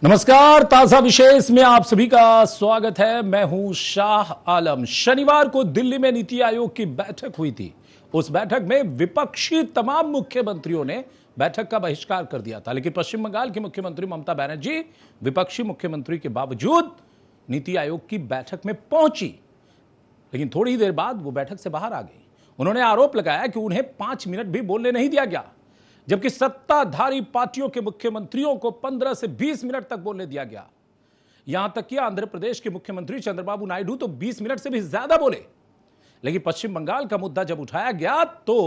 नमस्कार, ताजा विशेष में आप सभी का स्वागत है। मैं हूं शाह आलम। शनिवार को दिल्ली में नीति आयोग की बैठक हुई थी। उस बैठक में विपक्षी तमाम मुख्यमंत्रियों ने बैठक का बहिष्कार कर दिया था, लेकिन पश्चिम बंगाल की मुख्यमंत्री ममता बनर्जी विपक्षी मुख्यमंत्री के बावजूद नीति आयोग की बैठक में पहुंची, लेकिन थोड़ी देर बाद वो बैठक से बाहर आ गई। उन्होंने आरोप लगाया कि उन्हें 5 मिनट भी बोलने नहीं दिया गया, जबकि सत्ताधारी पार्टियों के मुख्यमंत्रियों को 15 से 20 मिनट तक बोलने दिया गया। यहां तक कि आंध्र प्रदेश के मुख्यमंत्री चंद्रबाबू नायडू तो 20 मिनट से भी ज्यादा बोले, लेकिन पश्चिम बंगाल का मुद्दा जब उठाया गया तो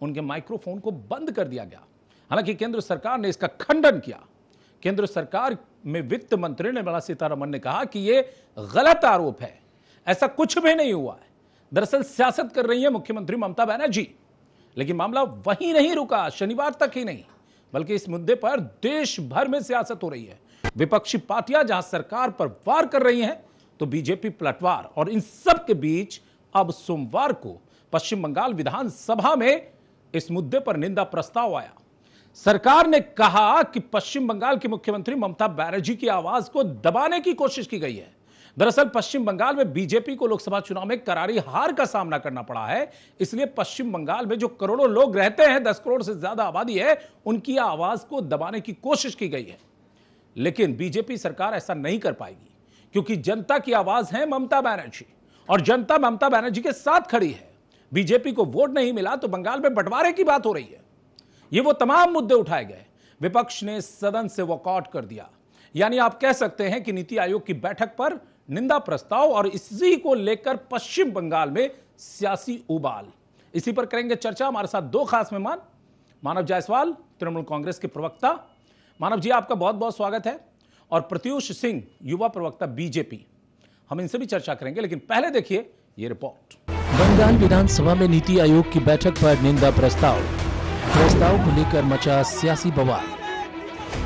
उनके माइक्रोफोन को बंद कर दिया गया। हालांकि केंद्र सरकार ने इसका खंडन किया। केंद्र सरकार में वित्त मंत्री निर्मला सीतारमण ने कहा कि यह गलत आरोप है, ऐसा कुछ भी नहीं हुआ है। दरअसल सियासत कर रही है मुख्यमंत्री ममता बनर्जी। लेकिन मामला वहीं नहीं रुका, शनिवार तक ही नहीं, बल्कि इस मुद्दे पर देश भर में सियासत हो रही है। विपक्षी पार्टियां जहां सरकार पर वार कर रही हैं, तो बीजेपी पलटवार। और इन सब के बीच अब सोमवार को पश्चिम बंगाल विधानसभा में इस मुद्दे पर निंदा प्रस्ताव आया। सरकार ने कहा कि पश्चिम बंगाल की मुख्यमंत्री ममता बनर्जी की आवाज को दबाने की कोशिश की गई है। दरअसल पश्चिम बंगाल में बीजेपी को लोकसभा चुनाव में करारी हार का सामना करना पड़ा है, इसलिए पश्चिम बंगाल में जो करोड़ों लोग रहते हैं, 10 करोड़ से ज्यादा आबादी है, उनकी आवाज को दबाने की कोशिश की गई है। लेकिन बीजेपी सरकार ऐसा नहीं कर पाएगी, क्योंकि जनता की आवाज है ममता बनर्जी, और जनता ममता बनर्जी के साथ खड़ी है। बीजेपी को वोट नहीं मिला तो बंगाल में बंटवारे की बात हो रही है। ये वो तमाम मुद्दे उठाए गए। विपक्ष ने सदन से वॉकआउट कर दिया, यानी आप कह सकते हैं कि नीति आयोग की बैठक पर निंदा प्रस्ताव, और इसी को लेकर पश्चिम बंगाल में सियासी उबाल। इसी पर करेंगे चर्चा। हमारे साथ दो खास मेहमान, मानव जायसवाल तृणमूल कांग्रेस के प्रवक्ता। मानव जी, आपका बहुत बहुत स्वागत है। और प्रत्युष सिंह, युवा प्रवक्ता बीजेपी। हम इनसे भी चर्चा करेंगे, लेकिन पहले देखिए ये रिपोर्ट। बंगाल विधानसभा में नीति आयोग की बैठक पर निंदा प्रस्ताव को लेकर मचा सियासी बवाल।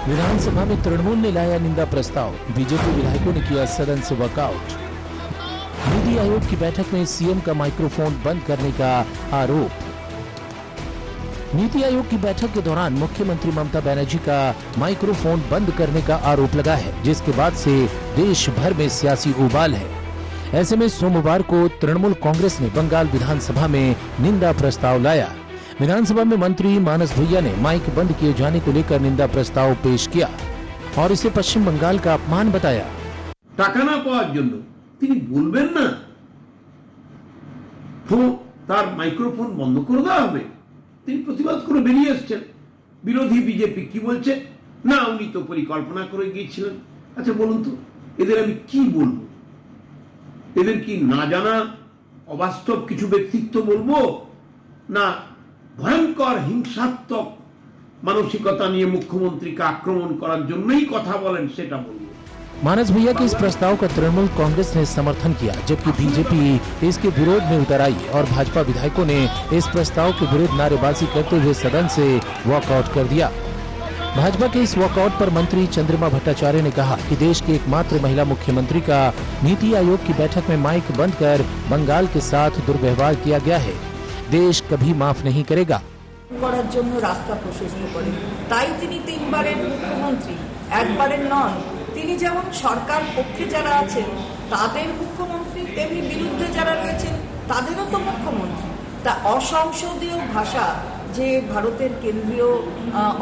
विधानसभा में तृणमूल ने लाया निंदा प्रस्ताव, बीजेपी विधायकों ने किया सदन से वॉकआउट। नीति आयोग की बैठक में सीएम का माइक्रोफोन बंद करने का आरोप। नीति आयोग की बैठक के दौरान मुख्यमंत्री ममता बनर्जी का माइक्रोफोन बंद करने का आरोप लगा है, जिसके बाद से देश भर में सियासी उबाल है। ऐसे में सोमवार को तृणमूल कांग्रेस ने बंगाल विधानसभा में निंदा प्रस्ताव लाया। विधानसभा में मंत्री मानस भुइया ने माइक बंद किए जाने को लेकर निंदा प्रस्ताव पेश किया और इसे पश्चिम बंगाल का अपमान बताया। টাকা না পাওয়ার জন্য তিনি বলবেন না তো তার মাইক্রোফোন বন্ধ করে দেওয়া হবে। তিনি প্রতিবাদ করে বেরিয়ে আসছেন। বিরোধী বিজেপি কি বলছে? না, উনি তো পরিকল্পনা করে গিয়েছিলেন। আচ্ছা বলুন তো, এদের আমি কি বলবো? এদের কি না জানা অবাস্তব কিছু ব্যক্তিত্ব বলবো, না ভয়ঙ্কর হিংসাত্মক মানসিকতা নিয়ে মুখ্যমন্ত্রীকে আক্রমণ করার জন্যই কথা বলেন সেটা বলবো? मानस भैया के इस प्रस्ताव का तृणमूल कांग्रेस ने समर्थन किया, जबकि बीजेपी इसके विरोध में उतर आई और भाजपा विधायकों ने इस प्रस्ताव के विरुद्ध नारेबाजी करते हुए सदन से वॉकआउट कर दिया। भाजपा के इस वॉकआउट पर मंत्री चंद्रिमा भट्टाचार्य ने कहा कि देश की एकमात्र महिला मुख्यमंत्री का नीति आयोग की बैठक में माइक बंद कर बंगाल के साथ दुर्व्यवहार किया गया है। देश कभी माफ नहीं करेगा। করার জন্য রাস্তা প্রশস্ত করে, তাই তিনি 3 বারের মুখ্যমন্ত্রী, একবারের নন। তিনি যেমন সরকার পক্ষে যারা আছেন তাদের মুখ্যমন্ত্রী, তেমনি বিরুদ্ধে যারা রয়েছেন তাদেরও তো মুখ্যমন্ত্রী। তা অসংসদীয় ভাষা যে ভারতের কেন্দ্রীয়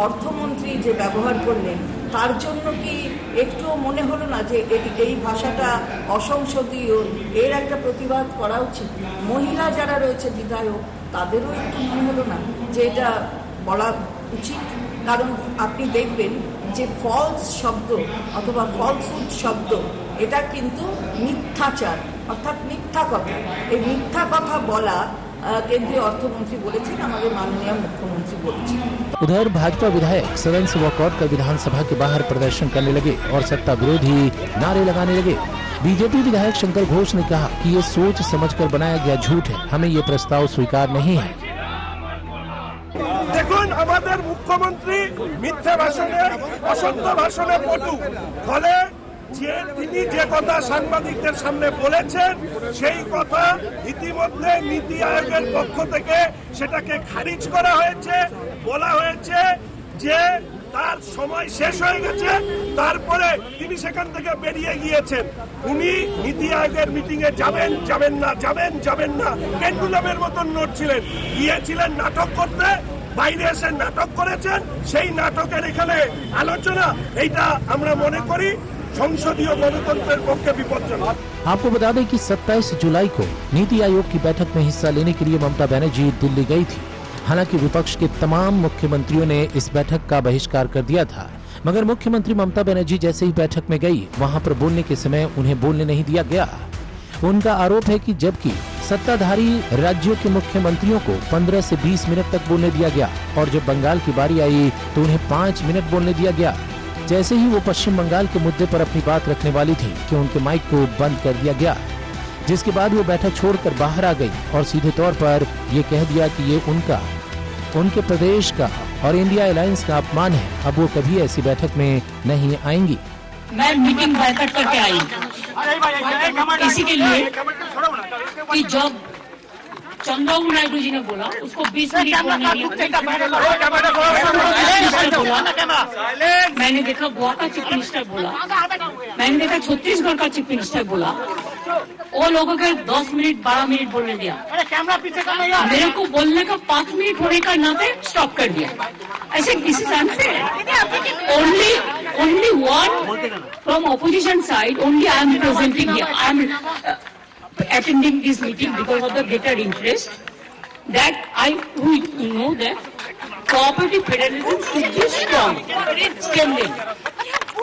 অর্থমন্ত্রী যে ব্যবহার করলেন, তার জন্য কি একটুও মনে হলো না যে এই ভাষাটা অসংসদীয়? এর একটা প্রতিবাদ করা উচিত। মহিলা যারা রয়েছে বিধায়ক, তাদেরও একটু মনে হলো না যে এটা বলা উচিত? কারণ আপনি দেখবেন যে ফলস শব্দ অথবা ফলসহুড শব্দ, এটা কিন্তু মিথ্যাচার, অর্থাৎ মিথ্যা কথা। এই মিথ্যা কথা বলা केंद्रीय अर्थमंत्री बोलेছেন, हमारे माननीय मुख्यमंत्री बोलेছেন। उधर भाजपा विधायक सदन से वॉकआउट कर विधानसभा के बाहर प्रदर्शन करने लगे और सत्ता विरोधी नारे लगाने लगे। बीजेपी विधायक शंकर घोष ने कहा कि ये सोच समझकर बनाया गया झूठ है, हमें ये प्रस्ताव स्वीकार नहीं है। দেখুন, আমাদের মুখ্যমন্ত্রী মিথ্যা ভাষণে, অসত্য ভাষণে পটু, ফলে যে তিনি যে কথা সাংবাদিকদের সামনে বলেছেন সেই কথা ইতিমধ্যে নীতি আয়োগের পক্ষ থেকে সেটাকে খারিজ করা হয়েছে। বলা হয়েছে যে তার সময় শেষ হয়ে গেছে, তারপরে তিনি সেখান থেকে বেরিয়ে গিয়েছেন। উনি নীতি আয়োগের মিটিং এ যাবেন যাবেন না, যাবেন যাবেন না, পেন্ডুলামের মতন নড়ছিলেন। গিয়েছিলেন নাটক করতে, বাইরে এসে নাটক করেছেন। সেই নাটকের এখানে আলোচনা, এইটা আমরা মনে করি সংসদীয় গণতন্ত্রের পক্ষে বিপজ্জনক। आपको बता दें कि 27 जुलाई को नीति आयोग की बैठक में हिस्सा लेने के लिए ममता बनर्जी दिल्ली गई थी। हालांकि विपक्ष के तमाम मुख्यमंत्रियों ने इस बैठक का बहिष्कार कर दिया था, मगर मुख्यमंत्री ममता बनर्जी जैसे ही बैठक में गई, वहां पर बोलने के समय उन्हें बोलने नहीं दिया गया। उनका आरोप है कि जबकि सत्ताधारी राज्यों के मुख्यमंत्रियों को 15 से 20 मिनट तक बोलने दिया गया और जब बंगाल की बारी आई तो उन्हें 5 मिनट बोलने दिया गया। जैसे ही वो पश्चिम बंगाल के मुद्दे पर अपनी बात रखने वाली थी कि उनके माइक को बंद कर दिया गया, जिसके बाद वो बैठक छोड़कर बाहर आ गई और सीधे तौर पर ये कह दिया कि ये उनके प्रदेश का और इंडिया अलायंस का अपमान है। अब वो कभी ऐसी बैठक में नहीं आएंगी। मैं मीटिंग बायकॉट करके आई इसी के लिए कि जब चंद्रबाबू नायडू जी ने बोला उसको 20 मिनट बोलने दिया। मैंने देखा गोवा का चीफ मिनिस्टर बोला, मैंने देखा छत्तीसगढ़ का चीफ मिनिस्टर बोला, वो लोगों के 10 मिनट 12 मिनट बोलने दिया। मेरे को बोलने का 5 मिनट होने का नाते स्टॉप कर दिया। ऐसे किसी only one from opposition side, only I am presenting here. I am attending this meeting because of the greater interest that we know that cooperative federalism should be strong. Strengthened.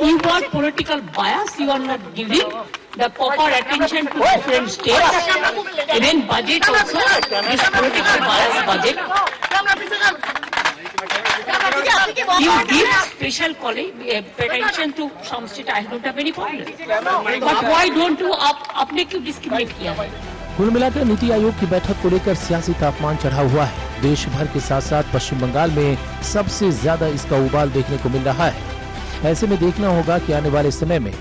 You got political bias, you are not giving the proper attention to different states. Even budget also, this political bias budget. You give special attention to some state, I don't have any problem. But why don't you आपने क्यों discriminate किया है? कुल मिलाकर नीति आयोग की बैठक को लेकर सियासी तापमान चढ़ा हुआ है। देश भर के साथ साथ पश्चिम बंगाल में सबसे ज्यादा इसका उबाल देखने को मिल रहा है। ऐसे में देखना होगा कि आने वाले समय में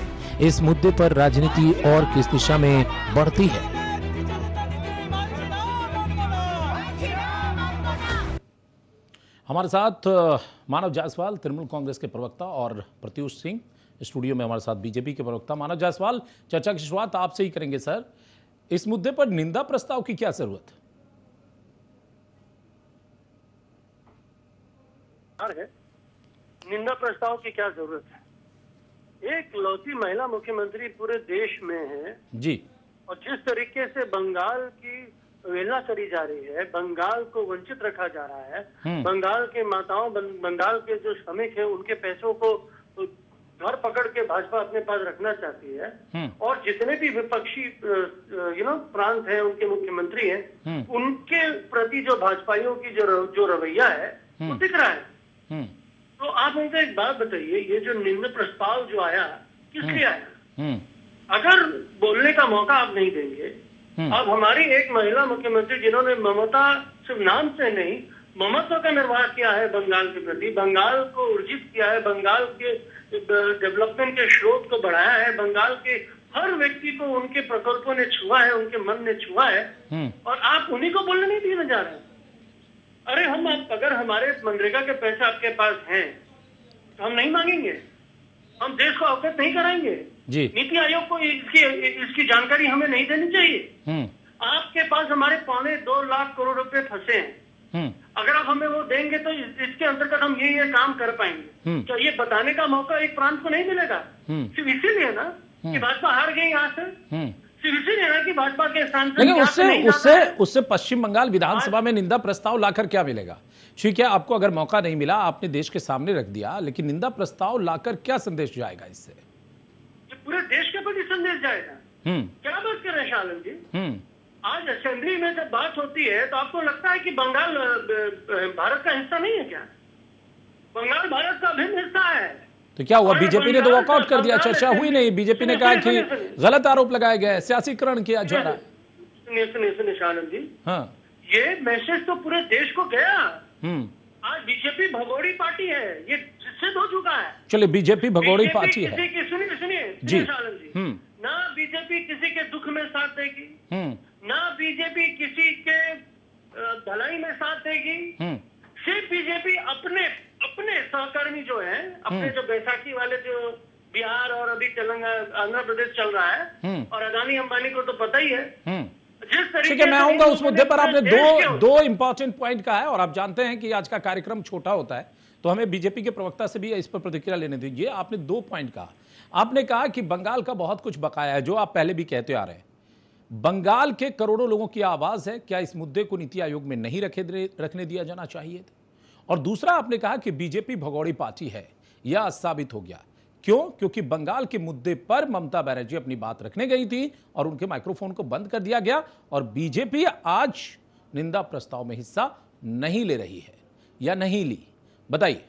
इस मुद्दे पर राजनीति और किस दिशा में बढ़ती है। हमारे साथ मानव जायसवाल, तृणमूल कांग्रेस के प्रवक्ता, और प्रत्युष सिंह स्टूडियो में हमारे साथ बीजेपी के प्रवक्ता। मानव जायसवाल, चर्चा की शुरुआत आपसे ही करेंगे सर। इस मुद्दे पर निंदा प्रस्ताव की क्या जरूरत है? निंदा प्रस्ताव की क्या जरूरत है? एक लौती महिला मुख्यमंत्री पूरे देश में है जी, और जिस तरीके से बंगाल की अवहेलना करी जा रही है, बंगाल को वंचित रखा जा रहा है, बंगाल के माताओं, बंगाल के जो श्रमिक हैं उनके पैसों को घर पकड़ के भाजपा अपने पास रखना चाहती है, और जितने भी विपक्षी प्रांत हैं, उनके मुख्यमंत्री हैं, उनके प्रति जो भाजपाइयों की जो रवैया है वो दिख रहा है। तो आप मुझे एक बात बताइए, ये जो निंदा प्रस्ताव जो आया किसलिए आया? अगर बोलने का मौका आप नहीं देंगे, अब हमारी एक महिला मुख्यमंत्री जिन्होंने ममता सिर्फ नाम से नहीं ममत्व का निर्वाह किया है बंगाल के प्रति, बंगाल को ऊर्जित किया है, बंगाल के डेवलपमेंट के स्रोत को बढ़ाया है, बंगाल के हर व्यक्ति को उनके प्रकल्पों ने छुआ है, उनके मन ने छुआ है, और आप उन्हीं को बोलने नहीं देने जा रहे हैं। अरे अगर हमारे मनरेगा के पैसे आपके पास हैं तो हम नहीं मांगेंगे, हम देश को अवगत नहीं कराएंगे जी। नीति आयोग को इसकी जानकारी हमें नहीं देनी चाहिए। आपके पास हमारे 2.25 लाख करोड़ रुपए फंसे हैं, अगर आप हमें वो देंगे तो इसके अंतर्गत हम ये काम कर पाएंगे। तो ये बताने का मौका एक प्रांत को नहीं मिलेगा। सिर्फ इसीलिए ना कि भाजपा हार गई यहाँ से, सिर्फ इसीलिए ना कि भाजपा के सांसद उससे पश्चिम बंगाल विधानसभा में निंदा प्रस्ताव लाकर क्या मिलेगा? ठीक है, आपको अगर मौका नहीं मिला, आपने देश के सामने रख दिया, लेकिन निंदा प्रस्ताव लाकर क्या संदेश जाएगा इससे? पूरे देश के प्रति संदेश जाएगा। क्या बात कर रहे हैं शालन जी? आज असेंबली में जब बात होती है तो आपको लगता है कि बंगाल भारत का हिस्सा नहीं है क्या? बंगाल भारत का अभिन्न हिस्सा है। तो क्या हुआ? बीजेपी ने तो वॉकआउट कर दिया, चर्चा हुई नहीं। बीजेपी ने कहा कि गलत आरोप लगाए गए, सियासीकरण किया जा रहा है। सुनिए शालन जी, हाँ, ये मैसेज तो पूरे देश को गया। आज बीजेपी भगोड़ी पार्टी है, ये सिद्ध हो चुका है। चलिए, बीजेपी भगोड़ी पार्टी है। सुनिए जी शालन जी, ना बीजेपी किसी के दुख में साथ देगी, ना बीजेपी किसी के भलाई में साथ देगी। सिर्फ बीजेपी अपने सहकर्मी जो हैं अपने जो बैसाखी वाले जो बिहार और अभी तेलंगाना आंध्र प्रदेश चल रहा है और अदानी अंबानी को तो पता ही है जिस तरीके ठीक है, मैं आऊंगा उस मुद्दे पर। आपने देश के दो इंपॉर्टेंट पॉइंट कहा है और आप जानते हैं कि आज का कार्यक्रम छोटा होता है तो हमें बीजेपी के प्रवक्ता से भी इस पर प्रतिक्रिया लेने दीजिए। आपने 2 पॉइंट कहा। आपने कहा कि बंगाल का बहुत कुछ बकाया है, जो आप पहले भी कहते आ रहे हैं। बंगाल के करोड़ों लोगों की आवाज है, क्या इस मुद्दे को नीति आयोग में नहीं रखने दिया जाना चाहिए था? और दूसरा, आपने कहा कि बीजेपी भगोड़ी पार्टी है, यह साबित हो गया। क्यों? क्योंकि बंगाल के मुद्दे पर ममता बनर्जी अपनी बात रखने गई थी और उनके माइक्रोफोन को बंद कर दिया गया और बीजेपी आज निंदा प्रस्ताव में हिस्सा नहीं ले रही है या नहीं ली। बताइए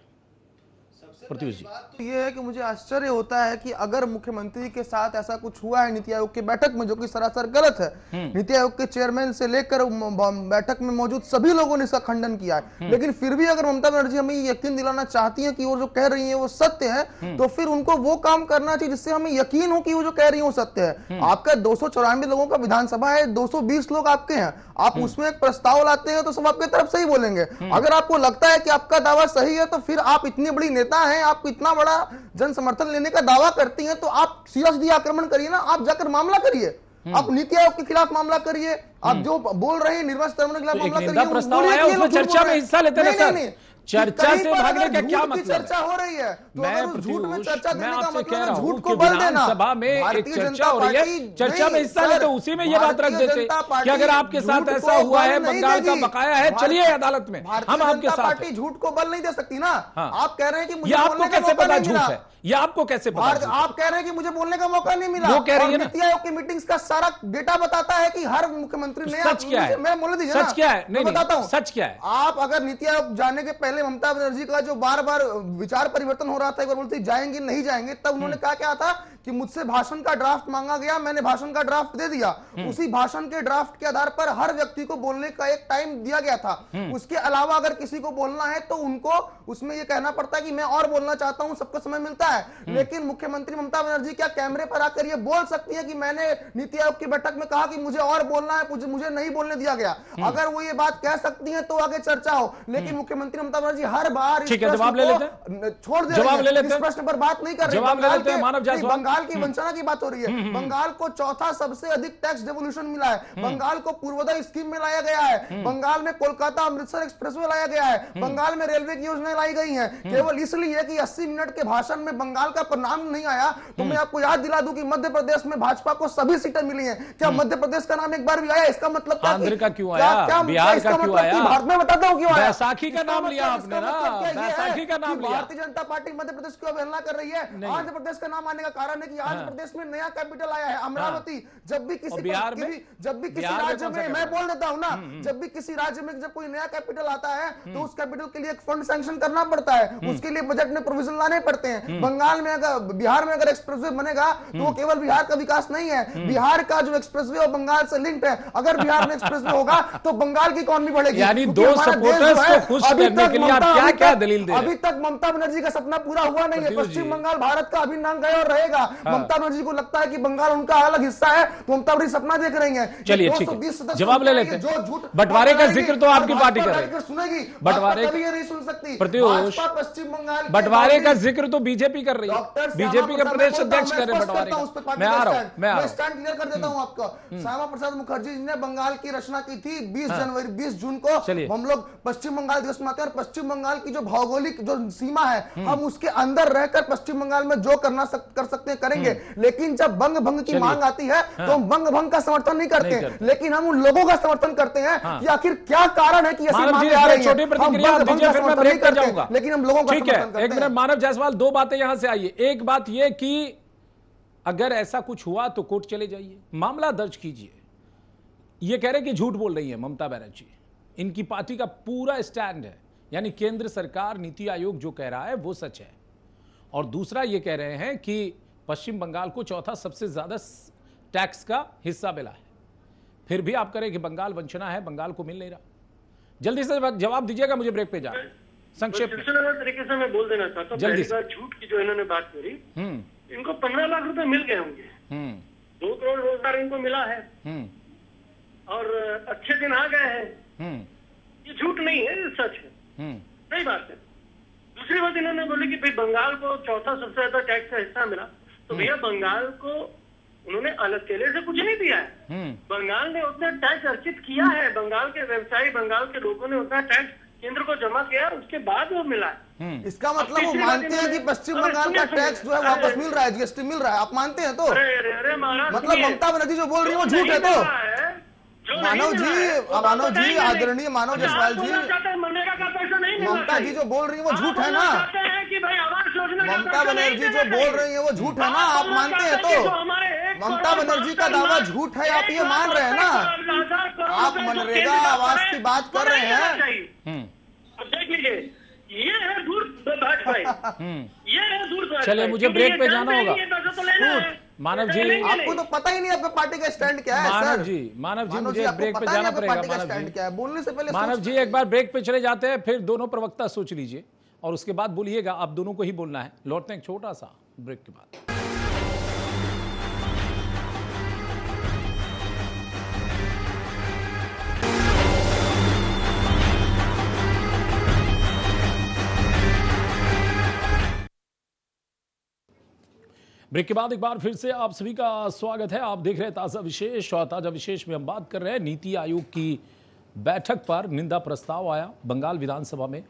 प्रत्युष जी। बात तो ये है कि मुझे आश्चर्य होता है कि अगर मुख्यमंत्री के साथ ऐसा कुछ हुआ है नीति आयोग की बैठक में, जो कि सरासर गलत है। नीति आयोग के चेयरमैन से लेकर बैठक में मौजूद सभी लोगों ने इसका खंडन किया है, लेकिन फिर भी अगर ममता बनर्जी हमें यकीन दिलाना चाहती है कि वो जो कह रही है वो सत्य है, तो फिर उनको वो काम करना चाहिए जिससे हमें यकीन हो कि वो जो कह रही है वो सत्य है। आपका 294 लोगों का विधानसभा है, 220 लोग आपके हैं, आप उसमें एक प्रस्ताव लाते हैं तो सब आपके तरफ से ही बोलेंगे। अगर आपको लगता है कि आपका दावा सही है तो फिर आप इतनी बड़ी नेता हैं, आप इतना बड़ा जन समर्थन लेने का दावा करती हैं, तो आप सीधा आक्रमण करिए ना, आप जाकर मामला करिए, आप नीति आयोग के खिलाफ मामला करिए, आप जो बोल रहे हैं निर्वाचन आयोग के खिलाफ मामला करिए। प्रस्ताव आया उसमें चर्चा में हिस्सा लेते हैं सर। चर्चा से भागने का क्या मतलब? चर्चा हो रही है तो मैं झूठ में चर्चा देने का आपसे कह मतलब रहा हूं झूठ कि को बल देना। विधानसभा में एक चर्चा हो रही है, चर्चा में हिस्सा लेते उसी में ये बात रख देते कि अगर आपके साथ ऐसा हुआ है, बंगाल का बकाया है, चलिए अदालत में, हम आपके साथ पार्टी झूठ को बल नहीं दे सकती ना। आप कह रहे हैं कि मुझे आपको कैसे पता झूठ है? ये आपको कैसे पता? आप कह रहे हैं कि मुझे बोलने का मौका नहीं मिला। वो कह रही है ना, नीति आयोग की मीटिंग्स का सारा डेटा बताता है कि हर मुख्यमंत्री ने। सच क्या है? मैं बोल दीजिए सच क्या है? नहीं बताता हूं सच क्या है। आप अगर नीति आयोग जाने के पहले ममता बनर्जी का जो बार बार विचार परिवर्तन हो रहा था, एक बार बोलती जाएंगे नहीं जाएंगे, तब उन्होंने कहा क्या था कि मुझसे भाषण का ड्राफ्ट मांगा गया, मैंने भाषण का ड्राफ्ट दे दिया। उसी भाषण के ड्राफ्ट के आधार पर हर व्यक्ति को बोलने का एक टाइम दिया गया था। उसके अलावा अगर किसी को बोलना है तो उनको उसमें यह कहना पड़ता है कि मैं और बोलना चाहता हूं, सबको समय मिलता है। लेकिन मुख्यमंत्री ममता बनर्जी क्या कैमरे पर आकर यह बोल सकती है कि मैंने नीति आयोग की बैठक में कहा कि मुझे और बोलना है, मुझे नहीं बोलने दिया गया? अगर वो ये बात कह सकती है तो आगे चर्चा हो, लेकिन मुख्यमंत्री ममता बनर्जी हर बार जवाब ले लेते हैं, छोड़ दे, जवाब ले लेते हैं, इस प्रश्न पर बात नहीं कर रहे। जवाब ले लेते हैं मानव जायसवाल। बंगाल की वंचना की बात हो रही है। बंगाल को चौथा सबसे अधिक टैक्स डेवोल्यूशन मिला है। बंगाल को पूर्वोदय स्कीम में लाया गया है। बंगाल में कोलकाता अमृतसर एक्सप्रेसवे लाया गया है। बंगाल में रेलवे की योजनाएं लाई गई हैं। केवल इसलिए कि 80 मिनट के भाषण में बंगाल का नाम नहीं आया। तो मैं आपको याद दिला दूं कि मध्य प्रदेश में भाजपा को सभी सीटें मिली हैं। क्या मध्य प्रदेश का नाम एक बार भी आया? इसका मतलब आंध्र का क्यों आया? बिहार का क्यों आया? भारत में बताता हूं क्यों आया। बैसाखी का नाम लिया आपने ना, बैसाखी का नाम लिया। भारतीय जनता पार्टी मध्य प्रदेश की अवहेलना कर रही है। आंध्र प्रदेश का नाम आने का कारण है कि आंध्र प्रदेश में नया कैपिटल आया है, अमरावती। जब भी किसी राज्य में, मैं बोल देता हूं ना, जब भी किसी राज्य में जब कोई नया कैपिटल आता है तो उस कैपिटल के लिए एक फंड सैंक्शन करना पड़ता है, उसके लिए बजट में प्रोविजन लाने पड़ते हैं। बंगाल में अगर, बिहार में अगर एक्सप्रेसवे बनेगा तो वो केवल बिहार का विकास नहीं है, बिहार का जो एक्सप्रेसवे और बंगाल से लिंक्ड है। अगर बिहार में एक्सप्रेसवे होगा तो बंगाल की इकोनॉमी बढ़ेगी। यानी दो सपोर्टर्स को खुश करने के लिए आप क्या क्या दलील दे रहे हैं? अभी तक ममता बनर्जी का सपना पूरा हुआ नहीं है। पश्चिम बंगाल भारत का अभिन्न अंग है और रहेगा। ममता बनर्जी को लगता है कि बंगाल उनका अलग हिस्सा है, तो ममता बनर्जी सपना देख रही हैं। चलिए ठीक है, जवाब ले लेते हैं। बंटवारे का जिक्र तो आपकी पार्टी कर रही है, सुनेगी, बंटवारे कभी ये नहीं सुन सकती। प्रत्युष, पश्चिम बंगाल बंटवारे का जिक्र तो बीजेपी कर रही है, बीजेपी के प्रदेश अध्यक्ष कर रहे हैं बंटवारे का। मैं आ रहा हूं, स्टैंड क्लियर कर देता हूं आपको। श्यामा प्रसाद मुखर्जी ने बंगाल की रचना की थी 20 जून को। हम लोग पश्चिम बंगाल दिवस मनाते हैं और पश्चिम बंगाल की जो भौगोलिक जो सीमा है, हम उसके अंदर रहकर पश्चिम बंगाल में जो कर सकते हैं करेंगे। लेकिन जब बंग भंग की मांग आती है तो हम बंग भंग का समर्थन नहीं करते, लेकिन हम उन लोगों का समर्थन करते हैं कि आखिर क्या कारण है कि ऐसी मांग आ रही है। छोटी प्रतिक्रिया दीजिए, फिर मैं ब्रेक कर जाऊंगा, लेकिन हम लोगों का ठीक है। एक मिनट मानव जायसवाल, दो बातें यहां से आई है। एक बात यह कि अगर ऐसा कुछ हुआ तो कोर्ट चले जाइए, मामला दर्ज कीजिए। ये कह रहे कि झूठ बोल रही है ममता बनर्जी, इनकी पार्टी का पूरा स्टैंड है, यानी केंद्र सरकार, नीति आयोग जो कह रहा है वो सच है। और दूसरा ये कह रहे हैं कि पश्चिम बंगाल को चौथा सबसे ज्यादा टैक्स का हिस्सा मिला है, फिर भी आप करें कि बंगाल वंचना है, बंगाल को मिल नहीं रहा। जल्दी से जवाब दीजिएगा, मुझे ब्रेक पे जाना संक्षेप में। तरीके से मैं बोल देना चाहता हूँ। पहली बात, झूठ की जो इन्होंने बात करी, इनको 15 लाख रुपए मिल गए होंगे, 2 करोड़ रोजगार इनको मिला है और अच्छे दिन आ गए हैं। ये झूठ नहीं है, ये सच है, सही बात है। दूसरी दूसरी बात इन्होंने बोली कि भाई बंगाल को चौथा सबसे ज्यादा टैक्स का हिस्सा मिला, तो भैया बंगाल को उन्होंने अलग केले से कुछ नहीं दिया है। बंगाल ने उतना टैक्स अर्जित किया है, बंगाल के व्यवसायी, बंगाल के लोगों ने उतना टैक्स केंद्र को जमा किया, उसके बाद वो मिला है। इसका मतलब वो मानते हैं कि पश्चिम बंगाल का टैक्स जो है वापस मिल रहा है, जीएसटी मिल रहा है, आप मानते हैं? तो अरे महाराज, मतलब ममता बनर्जी जो बोल रही है वो झूठ है? तो मानव जी आदरणीय मानव जायसवाल जी, मनरेगा का पैसा नहीं, ममता जी जो बोल रही है वो झूठ है ना? कि भाई आवास योजना, ममता बनर्जी जो बोल रही है वो झूठ है ना? आप मानते हैं? तो ममता बनर्जी का दावा झूठ है, आप ये मान रहे हैं ना? आप मनरेगा आवास की बात कर रहे हैं। देख लीजिए, ये है दूर भाजपा, ये है दूर। चलिए, मुझे ब्रेक पे जाना होगा। मानव जी, आपको तो पता ही नहीं आपका पार्टी का स्टैंड क्या है। मानव जी मुझे ब्रेक पे जाना पड़ेगा। स्टैंड क्या है बोलने से पहले मानव जी एक बार ब्रेक पे चले जाते हैं, फिर दोनों प्रवक्ता सोच लीजिए और उसके बाद बोलिएगा। आप दोनों को ही बोलना है। लौटते हैं एक छोटा सा ब्रेक के बाद। ब्रेक के बाद एक बार फिर से आप सभी का स्वागत है। आप देख रहे हैं ताजा विशेष, और ताजा विशेष में हम बात कर रहे हैं नीति आयोग की बैठक पर निंदा प्रस्ताव आया बंगाल विधानसभा में।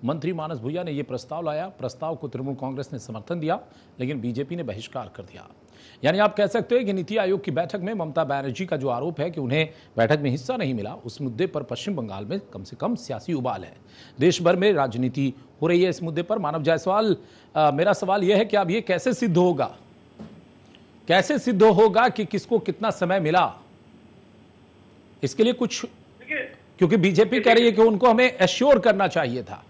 मंत्री मानस भुइया ने यह प्रस्ताव लाया। प्रस्ताव को तृणमूल कांग्रेस ने समर्थन दिया, लेकिन बीजेपी ने बहिष्कार कर दिया। यानी आप कह सकते हैं कि नीति आयोग की बैठक में ममता बनर्जी का जो आरोप है कि उन्हें बैठक में हिस्सा नहीं मिला, उस मुद्दे पर पश्चिम बंगाल में कम से कम सियासी उबाल है। देश भर में राजनीति हो रही है इस मुद्दे पर। मानव जायसवाल, मेरा सवाल यह है कि अब यह कैसे सिद्ध होगा, कैसे सिद्ध होगा कि किसको कितना समय मिला? इसके लिए कुछ, क्योंकि बीजेपी कह रही है कि उनको हमें एश्योर करना चाहिए था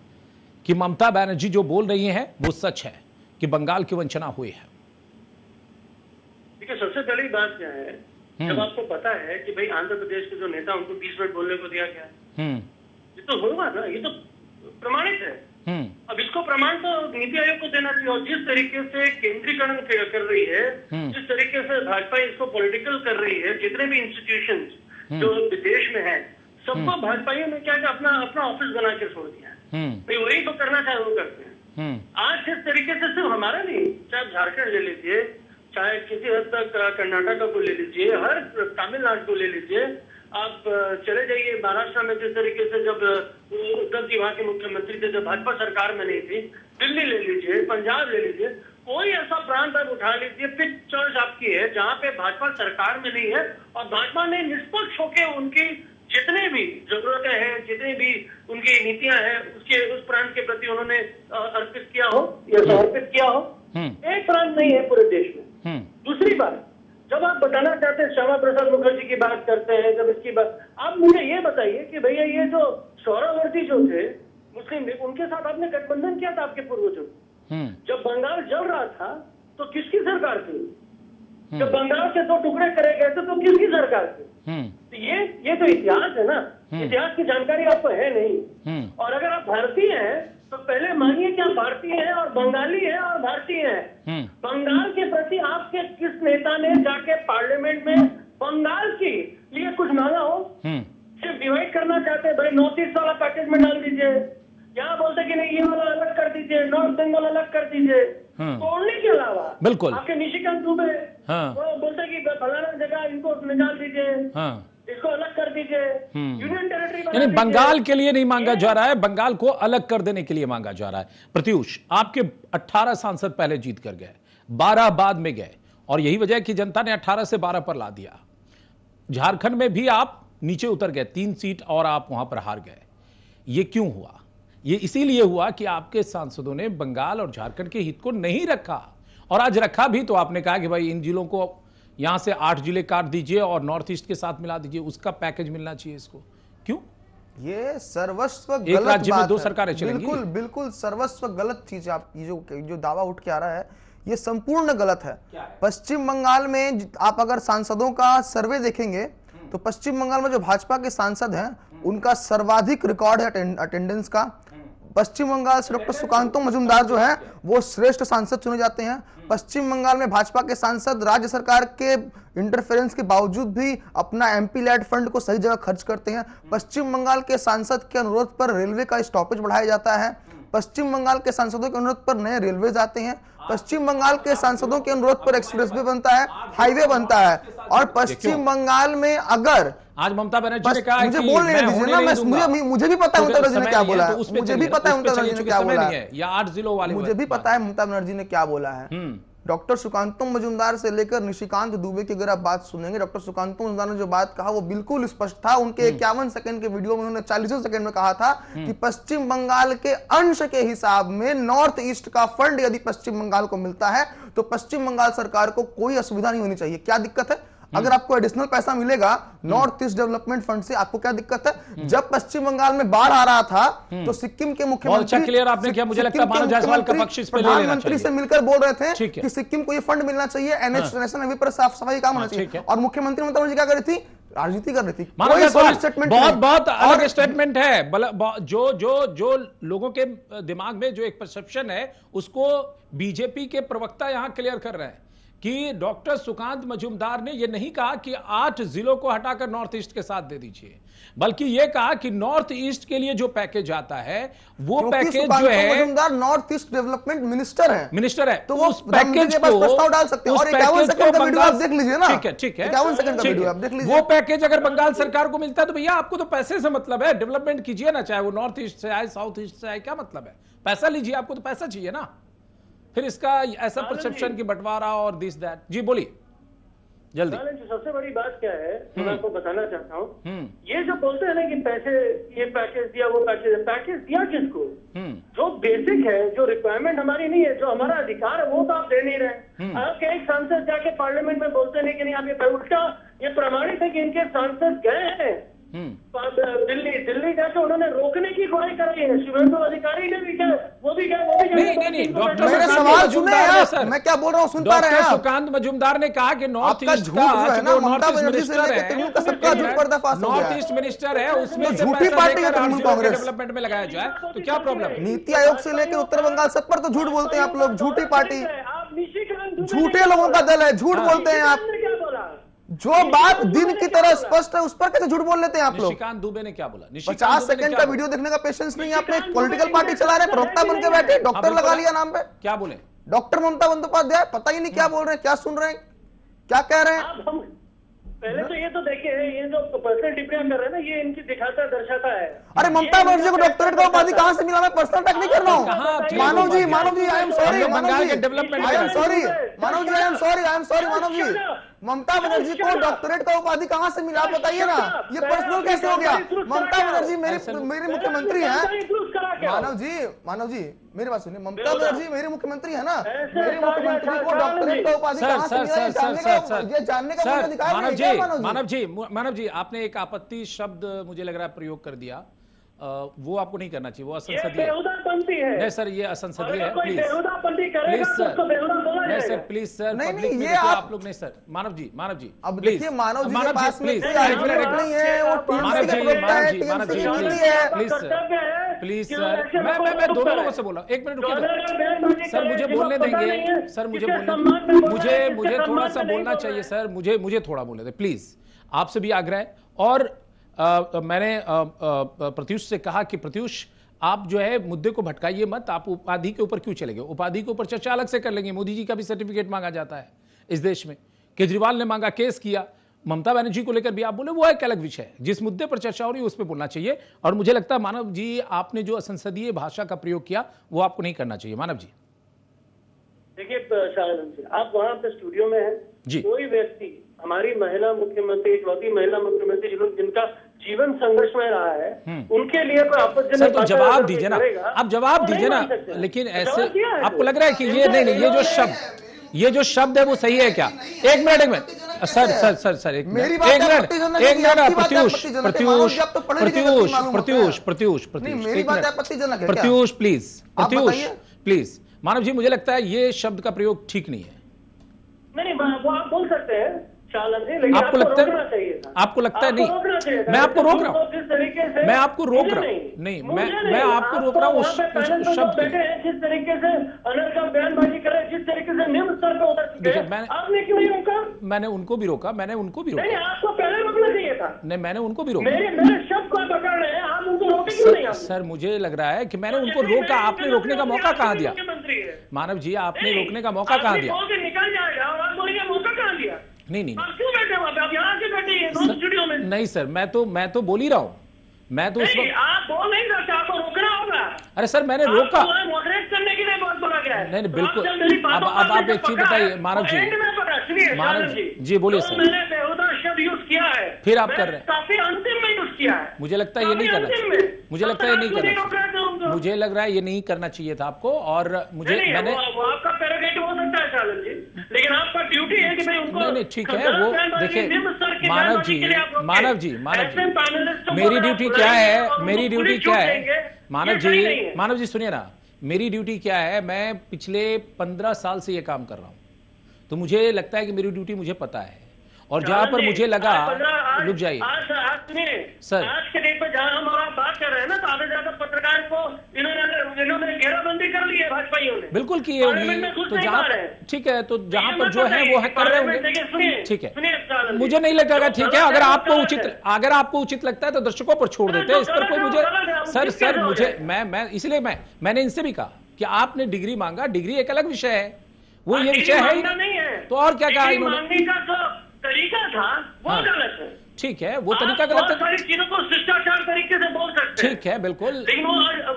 कि ममता बनर्जी जो बोल रही हैं वो सच है कि बंगाल की वंचना हुई है। देखिए, सबसे पहली बात क्या है, जब आपको पता है कि भाई आंध्र प्रदेश के जो नेता, उनको 20 मिनट बोलने को दिया गया है, ये तो होगा ना, ये तो प्रमाणित है। अब इसको प्रमाण तो नीति आयोग को देना चाहिए। और जिस तरीके से केंद्रीकरण कर रही है, जिस तरीके से भाजपा इसको पॉलिटिकल कर रही है, जितने भी इंस्टीट्यूशंस जो देश में है, सबको भाजपाइयों ने क्या अपना अपना ऑफिस बना के छोड़ दिया है। भाई वही तो करना चाहे वो करते हैं। आज जिस तरीके से सिर्फ हमारा नहीं, चाहे झारखंड ले लीजिए, चाहे किसी हद तक कर्नाटक को ले लीजिए, हर तमिलनाडु को ले लीजिए, आप चले जाइए महाराष्ट्र में, जिस तरीके से जब उद्धव जी वहां के मुख्यमंत्री थे, जब भाजपा सरकार में नहीं थी, दिल्ली ले लीजिए, पंजाब ले लीजिए, कोई ऐसा प्रांत आप उठा लीजिए, पिच चॉइस आपकी है जहां पे भाजपा सरकार में नहीं है और भाजपा ने निष्पक्ष होकर उनकी जितने भी जरूरतें हैं, जितनी भी उनकी नीतियां हैं, उसके उस प्रांत के प्रति उन्होंने अर्पित किया हो या समर्पित किया हो। एक प्रांत नहीं है पूरे देश में। दूसरी बात, जब आप बताना चाहते हैं श्यामा प्रसाद मुखर्जी की बात करते हैं, जब इसकी बात, आप मुझे ये बताइए कि भैया ये जो सौरावर्ती जो थे मुस्लिम लीग, उनके साथ आपने गठबंधन किया था आपके पूर्वजों। जब बंगाल जल रहा था तो किसकी सरकार थी? जब बंगाल के 2 टुकड़े करे गए थे तो किसकी सरकार थी? तो ये तो इतिहास है ना, इतिहास की जानकारी आपको है नहीं। और अगर आप भारतीय हैं तो पहले मानिए कि आप भारतीय हैं और बंगाली हैं और भारतीय हैं। बंगाल के प्रति आपके किस नेता ने जाके पार्लियामेंट में बंगाल के लिए कुछ मांगा हो? सिर्फ डिवाइड करना चाहते हैं, भाई नॉर्थ ईस्ट वाला पैकेज में डाल दीजिए, यहाँ बोलते कि नहीं ये वाला अलग कर दीजिए, नॉर्थ बंगाल अलग कर दीजिए। तोड़ने के अलावा बिल्कुल आपके निशिकांत दुबे वो बोलते कि फलाना जगह इनको निकाल दीजिए, इसको अलग कर दीजिए, यूनियन टेरिटरी। यानी बंगाल के लिए नहीं मांगा जा रहा है, बंगाल को अलग कर देने के लिए मांगा जा रहा है। प्रत्युष, आपके 18 सांसद पहले जीत कर गए, 12 बाद में गए, और यही वजह कि जनता ने 18 से 12 पर ला दिया। झारखंड में भी आप नीचे उतर गए, 3 सीट और आप वहां पर हार गए। ये क्यों हुआ? ये इसीलिए हुआ कि आपके सांसदों ने बंगाल और झारखंड के हित को नहीं रखा, और आज रखा भी तो आपने कहा कि भाई इन जिलों को यहां से 8 जिले काट दीजिए और नॉर्थ ईस्ट के साथ मिला दीजिए, उसका पैकेज मिलना चाहिए इसको। क्यों? ये सर्वस्व एक गलत राज्य में बात 2 है। सरकारें चलेंगी। बिल्कुल बिल्कुल सर्वस्व गलत चीज। आप ये जो दावा उठ के आ रहा है ये संपूर्ण गलत है। पश्चिम बंगाल में आप अगर सांसदों का सर्वे देखेंगे तो पश्चिम बंगाल में जो भाजपा के सांसद हैं उनका सर्वाधिक रिकॉर्ड है अटेंडेंस का। पश्चिम बंगाल से डॉक्टर सुकांतो मजूमदार जो है वो श्रेष्ठ सांसद चुने जाते हैं। पश्चिम बंगाल में भाजपा के सांसद राज्य सरकार के इंटरफेरेंस के बावजूद भी अपना एमपी लैड फंड को सही जगह खर्च करते हैं। पश्चिम बंगाल के सांसद के अनुरोध पर रेलवे का स्टॉपेज बढ़ाया जाता है। पश्चिम बंगाल के सांसदों के अनुरोध पर नए रेलवे आते हैं, पश्चिम बंगाल के सांसदों के अनुरोध पर एक्सप्रेसवे बनता है, हाईवे बनता है, और पश्चिम बंगाल में अगर आज ममता बनर्जी ने कहा मुझे बोलने दीजिए ना, मुझे भी पता है ममता बनर्जी ने क्या बोला है, मुझे भी पता है ममता बनर्जी ने क्या बोला है, या 8 जिलों वाले, मुझे भी पता है ममता बनर्जी ने क्या बोला है। डॉक्टर सुकांतम मजूमदार से लेकर निशिकांत दुबे की अगर आप बात सुनेंगे, डॉक्टर सुकांतम मजूमदार ने जो बात कहा वो बिल्कुल स्पष्ट था। उनके 51 सेकंड के वीडियो में उन्होंने 40 सेकंड में कहा था कि पश्चिम बंगाल के अंश के हिसाब में नॉर्थ ईस्ट का फंड यदि पश्चिम बंगाल को मिलता है तो पश्चिम बंगाल सरकार को कोई असुविधा नहीं होनी चाहिए। क्या दिक्कत है? अगर आपको एडिशनल पैसा मिलेगा नॉर्थ ईस्ट डेवलपमेंट फंड से, आपको क्या दिक्कत है? जब पश्चिम बंगाल में बाढ़ आ रहा था तो सिक्किम के मुख्यमंत्री क्लियर आपने किया, मुझे लगता है मानव जायसवाल का पक्ष इस पे ले लेना चाहिए। प्रधानमंत्री से मिलकर बोल रहे थे कि सिक्किम को ये फंड मिलना चाहिए, एनएच नेशनल हाईवे पर साफ सफाई काम होना चाहिए, और मुख्यमंत्री ममता बनर्जी क्या कर रही थी? राजनीति कर रही थी। बहुत अलग स्टेटमेंट है। जो लोगों के दिमाग में जो एक परसेप्शन है उसको बीजेपी के प्रवक्ता यहां क्लियर कर रहे हैं कि डॉक्टर सुकांत मजूमदार ने यह नहीं कहा कि 8 जिलों को हटाकर नॉर्थ ईस्ट के साथ दे दीजिए, बल्कि यह कहा कि नॉर्थ ईस्ट के लिए जो पैकेज आता है वो पैकेज जो है, Majumdar north east development minister है तो वो उस पैकेज को प्रस्ताव डाल सकते हैं। और 51 सेकंड का वीडियो आप देख लीजिए ना, ठीक है 51 सेकंड का वीडियो आप देख लीजिए। वो पैकेज अगर बंगाल सरकार को मिलता है तो भैया आपको तो पैसे से मतलब है, डेवलपमेंट कीजिए ना, चाहे वो नॉर्थ ईस्ट से आए साउथ ईस्ट से आए, क्या मतलब है? पैसा लीजिए, आपको तो पैसा चाहिए ना। फिर इसका ऐसा परसेप्शन की बंटवारा और दिस दैट। जी बोलिए जल्दी। सबसे बड़ी बात क्या है जो मैं आपको बताना चाहता हूँ, ये जो बोलते हैं ना कि पैसे, ये पैकेज दिया, वो पैकेज दिया किसको? जो बेसिक है, जो रिक्वायरमेंट हमारी नहीं है, जो हमारा अधिकार है वो तो आप दे नहीं रहे। आपके एक सांसद जाके पार्लियामेंट में बोलते नहीं कि नहीं आप ये उल्टा, ये प्रमाणित है कि इनके सांसद गए हैं दिल्ली जाके, उन्होंने रोकने की कोशिश कराई है। शुभेंदु अधिकारी ने भी क्या, वो भी क्या, नहीं डॉक्टर मेरे सवाल सुने सर, मैं क्या बोल रहा हूँ सुन पा रहे हैं आप? सुकांत मजूमदार ने कहा कि नॉर्थ ईस्ट का ममता बनर्जी से लेकर तृणमूल का सबका झूठ पर्दाफाश हो गया है। नॉर्थ ईस्ट मिनिस्टर है, उसमें झूठी पार्टी है तृणमूल कांग्रेस, डेवलपमेंट में लगाया जाए तो क्या प्रॉब्लम? नीति आयोग से लेकर उत्तर बंगाल सब पर तो झूठ बोलते हैं आप लोग, झूठी पार्टी, झूठे लोगों का दल है, झूठ बोलते हैं आप। जो बात दिन की तरह स्पष्ट है उस पर कैसे झूठ बोल लेते हैं आप लोग? निशिकांत दुबे ने क्या बोला? 50 सेकंड का वीडियो देखने का पेशेंस नहीं है, आपने पॉलिटिकल पार्टी चला रहे, प्रवक्ता बन के बैठे, डॉक्टर लगा लिया नाम पे। क्या बोले? डॉक्टर ममता बंदोपाध्याय, पता ही नहीं क्या बोल रहे हैं, क्या सुन रहे हैं, क्या कह रहे हैं। पहले तो ये तो देखिए, ये जो पर्सनल टिप्पणियां कर रहे हैं ना, ये इनकी दिखाता दर्शाता है। अरे ममता बनर्जी को डॉक्टरेट का उपाधि कहां से मिला? मैं पर्सनल अटैक नहीं कर रहा हूँ। Manav ji I am sorry, Manav ji I am sorry, Manav ji I am sorry, Manav ji, Mamata Banerjee को डॉक्टरेट का उपाधि कहां से मिला? आप बताइए ना, ये पर्सनल कैसे हो गया? ममता बनर्जी मेरी मुख्यमंत्री है। मानव जी मेरी बात सुनिए, ममता बनर्जी मेरी मुख्यमंत्री है ना, मेरी मुख्यमंत्री को डॉक्टरेट का उपाधि कहां से मिला ये जानने का मुझे अधिकार नहीं है। मानव जी आपने एक आपत्ति शब्द मुझे लग रहा है प्रयोग कर दिया, वो आपको नहीं करना चाहिए, वो असंसदीय है। नहीं सर, ये असंसदीय है, प्लीज सर, नहीं सर, प्लीज सर, नहीं ये आप लोग नहीं सर। मानव जी अब देखिए, मानव जी के पास में कोई आर्गुमेंट नहीं है, वो प्लीज सर, मैं दोनों लोगों से बोला, एक मिनट रुकिए सर, मुझे बोलने देंगे सर, मुझे थोड़ा सा बोलना चाहिए सर, मुझे थोड़ा बोलने दे प्लीज, आपसे भी आग्रह है। और मैंने प्रत्युष से कहा कि प्रत्युष आप जो है मुद्दे को भटकाइए मत, आप उपाधि के ऊपर क्यों चलेंगे? उपाधि के ऊपर चर्चा अलग से कर लेंगे। मोदी जी का भी सर्टिफिकेट मांगा जाता है इस देश में, केजरीवाल ने मांगा, केस किया, ममता बनर्जी को लेकर भी आप बोले, वो एक अलग विषय है। जिस मुद्दे पर चर्चा हो रही है उस पर बोलना चाहिए। और मुझे लगता है मानव जी आपने जो असंसदीय भाषा का प्रयोग किया वो आपको नहीं करना चाहिए। मानव जी देखिए, आप वहां पे स्टूडियो में हैं, कोई व्यक्ति, हमारी महिला मुख्यमंत्री, इकलौती महिला मुख्यमंत्री जिनका जीवन संघर्ष में रहा है, उनके लिए कोई आपत्तिजनक तो जवाब दीजिए ना, आप जवाब दीजिए ना। लेकिन ऐसे आपको लग रहा है कि ये नहीं, ये जो शब्द है वो सही है क्या? एक मिनट सर, एक मिनट प्रत्युष प्लीज मानव जी, मुझे लगता है ये शब्द का प्रयोग ठीक नहीं है। नहीं, वो आप बोल सकते हैं लेकिन आपको लगता है? आपको लगता है? नहीं, मैं आपको रोक रहा हूँ, मैं आपको रोक रहा हूँ, नहीं मैं आपको रोक रहा हूँ उस शब्द पे। जिस तरीके से अनर का बयानबाजी करे, जिस तरीके से निम्न स्तर पे उतर चुके हैं, आपने क्यों नहीं रोका? मैंने उनको भी रोका, नहीं, आपको पहले रोकना चाहिए था। नहीं, मैंने उनको भी रोका। मेरे शब्द को पकड़ रहे हैं आप, उनको रोक रोके क्यों नहीं आपने? सर मुझे लग रहा है कि मैंने उनको रोका, आपने रोकने का मौका कहाँ दिया? मुख्यमंत्री है मानव जी, आपने रोकने का मौका कहाँ दिया? बोल के निकल जाएगा और आप बोलेंगे मौका कहाँ दिया? नहीं, आप क्यों बैठे वहाँ पे? आप यहाँ से बैठे हैं दोनों स्टूडियो में। नहीं सर, मैं तो बोल ही रहा हूँ, मैं तो उस नहीं, वक्त, आप बोल नहीं सकते, आपको रोकना होगा। अरे सर मैंने रोका। मॉडरेट करने के लिए बहुत बोला गया है। नहीं, तो बिल्कुल। आप जब मेरी बातों अब पर आप जब एक चीज पकड़ा बताइए, है, मानव तो जी। एंड में पकड़ा, सुनिए मानव शानन जी, बोलिए जो सर। मैंने बेहुदा शब्द यूज किया है, फिर आप मैं कर रहे हैं। काफी अंतिम में यूज किया है। मुझे लगता है ये नहीं काफी करना अंतिम चाहिए, में। मुझे तब लगता है ये तक नहीं आप क्यों करना रोक रहे थे उनको? चाहिए, मुझे लग रहा है ये नहीं करना चाहिए था आपको। और मुझे नहीं, मैंने वो आपका प्रेरोगेटिव हो सकता है शानन जी, लेकिन आपका ड्यूटी है कि भाई उनको नहीं, ठीक है, वो देखिए मानव जी, मेरी ड्यूटी क्या है, मेरी ड्यूटी क्या है, मानव जी सुनिए ना, मेरी ड्यूटी क्या है, मैं पिछले 15 साल से ये काम कर रहा हूं, तो मुझे लगता है कि मेरी ड्यूटी मुझे पता है। और जहां पर मुझे लगा, रुक जाइए सर, आज के डेट में जहां हम और आप बात कर रहे हैं ना, तो आगे जाकर पत्रकार को इन्होंने घेराबंदी कर ली है भाजपाइयों ने। बिल्कुल किए होंगी, तो जहां ठीक है, तो जहां पर जो है वो है कर रहे होंगे, ठीक है। मुझे नहीं लगेगा, ठीक है, अगर आपको उचित लगता है तो दर्शकों पर छोड़ देते हैं, इस पर कोई मुझे सर मुझे मैं इसलिए मैंने इनसे भी कहा कि आपने डिग्री मांगा, डिग्री एक अलग विषय है, वो ये विषय है ही, तो और क्या कहा इन्होंने? तरीका था वो गलत है, ठीक है, वो तरीका गलत है, सारी चीजों को शिष्टाचार तरीके से बोल सकते हैं, ठीक है, बिल्कुल, लेकिन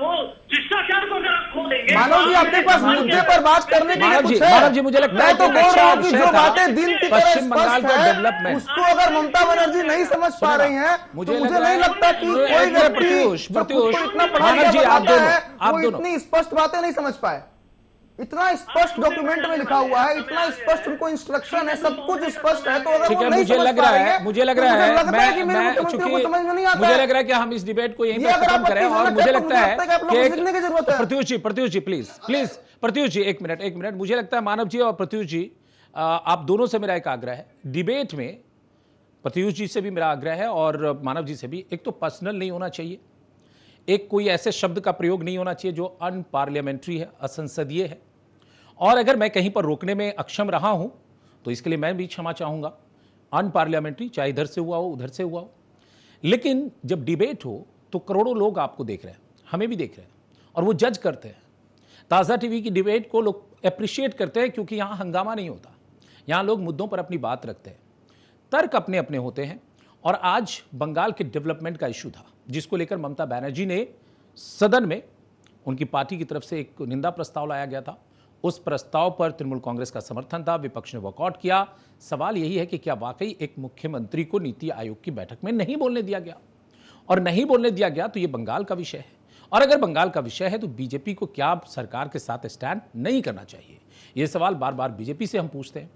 वो शिष्टाचार को अगर आप खो देंगे। मानव जी, आपके पास मुद्दे पर बात करने के लिए कुछ है? मानव जी, मुझे लगता है मैं तो बोल रहा हूँ कि जो बातें दिन की तरह पश्चिम बंगाल स्पष्ट का है, डेवलपमेंट, उसको अगर ममता बनर्जी नहीं समझ पा रही हैं, तो मुझे नहीं लगता कि कोई व्यक्ति इतना पढ़ा लिखा है वो इतनी स्पष्ट बातें नहीं समझ पाए। इतना स्पष्ट डॉक्यूमेंट में लिखा हुआ है, इतना स्पष्ट उनको इंस्ट्रक्शन है, सब कुछ स्पष्ट है, तो अगर वो नहीं समझ पा रही है, मुझे लग रहा है मैं चूंकि समझ में नहीं आता, मुझे लग रहा है कि हम इस डिबेट को यहीं पर खत्म करें। और मुझे लगता है कि प्रत्युष जी प्लीज प्रत्युष जी एक मिनट, मुझे लगता है मानव जी और प्रत्युष जी, आप दोनों से मेरा एक आग्रह है, डिबेट में प्रत्युष जी से भी मेरा आग्रह है और मानव जी से भी, एक तो पर्सनल नहीं होना चाहिए, एक कोई ऐसे शब्द का प्रयोग नहीं होना चाहिए जो अनपार्लियामेंट्री है, असंसदीय है, और अगर मैं कहीं पर रोकने में अक्षम रहा हूं तो इसके लिए मैं भी क्षमा चाहूंगा। अनपार्लियामेंट्री चाहे इधर से हुआ हो उधर से हुआ हो, लेकिन जब डिबेट हो तो करोड़ों लोग आपको देख रहे हैं, हमें भी देख रहे हैं, और वो जज करते हैं। ताज़ा टीवी की डिबेट को लोग अप्रिशिएट करते हैं क्योंकि यहां हंगामा नहीं होता, यहां लोग मुद्दों पर अपनी बात रखते हैं, तर्क अपने अपने होते हैं। और आज बंगाल के डेवलपमेंट का इशू था जिसको लेकर ममता बनर्जी ने सदन में, उनकी पार्टी की तरफ से एक निंदा प्रस्ताव लाया गया था, उस प्रस्ताव पर तृणमूल कांग्रेस का समर्थन था, विपक्ष ने वॉकआउट किया। सवाल यही है कि क्या वाकई एक मुख्यमंत्री को नीति आयोग की बैठक में नहीं बोलने दिया गया, और नहीं बोलने दिया गया तो यह बंगाल का विषय है, और अगर बंगाल का विषय है तो बीजेपी को क्या सरकार के साथ स्टैंड नहीं करना चाहिए? यह सवाल बार बार बीजेपी से हम पूछते हैं।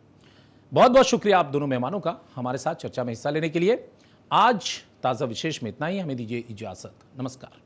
बहुत बहुत शुक्रिया आप दोनों मेहमानों का हमारे साथ चर्चा में हिस्सा लेने के लिए। आज ताज़ा विशेष में इतना ही, हमें दीजिए इजाजत, नमस्कार।